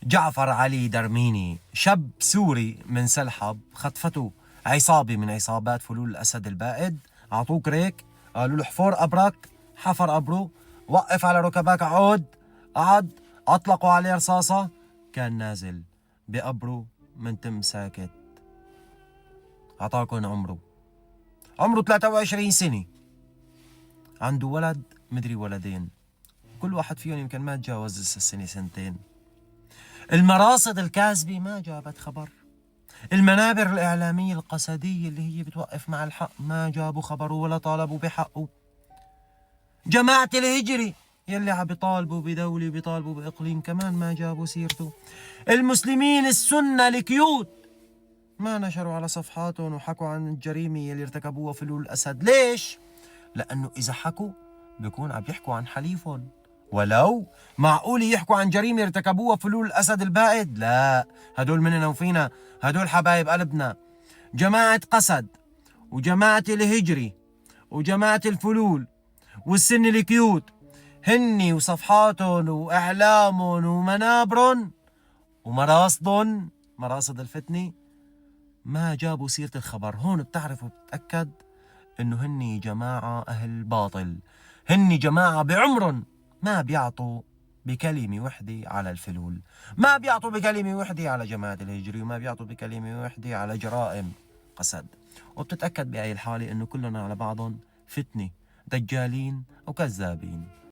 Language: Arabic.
جعفر علي درميني، شاب سوري من سلحب، خطفته عصابة من عصابات فلول الأسد البائد، أعطوه كريك، قالوا له حفر قبرك، حفر قبره، وقف على ركبك، عود، قعد، أطلقوا عليه رصاصة، كان نازل بقبره من تم ساكت. أعطاكم عمره 23 سنة، عنده ولد مدري ولدين، كل واحد فيهم يمكن ما تجاوز السنة سنتين. المراصد الكاذبة ما جابت خبر، المنابر الإعلامية القسدية اللي هي بتوقف مع الحق ما جابوا خبره ولا طالبوا بحقه. جماعة الهجري يلي عم بيطالبوا بدولة وبيطالبوا بإقليم كمان ما جابوا سيرته. المسلمين السنة الكيوت ما نشروا على صفحاتهم وحكوا عن الجريمة يلي ارتكبوها فلول الأسد. ليش؟ لأنه إذا حكوا بيكون عم يحكوا عن حليفهم. ولو معقول يحكوا عن جريمة ارتكبوها فلول الأسد البائد؟ لا، هدول مننا وفينا، هدول حبايب قلبنا. جماعة قسد وجماعة الهجري وجماعة الفلول والسن الكيوت هني وصفحاتهم وإعلامهم ومنابرهم ومراصدهم، مراصد الفتنة، ما جابوا سيرة الخبر. هون بتعرف وبتتأكد إنه هني جماعة أهل باطل، هني جماعة بعمرهم ما بيعطوا بكلمة وحدة على الفلول، ما بيعطوا بكلمة وحدة على جماعة الهجري، وما بيعطوا بكلمة وحدة على جرائم قسد. وبتتأكد بهاي الحالة إنه كلنا على بعضهم فتنة، دجالين وكذابين.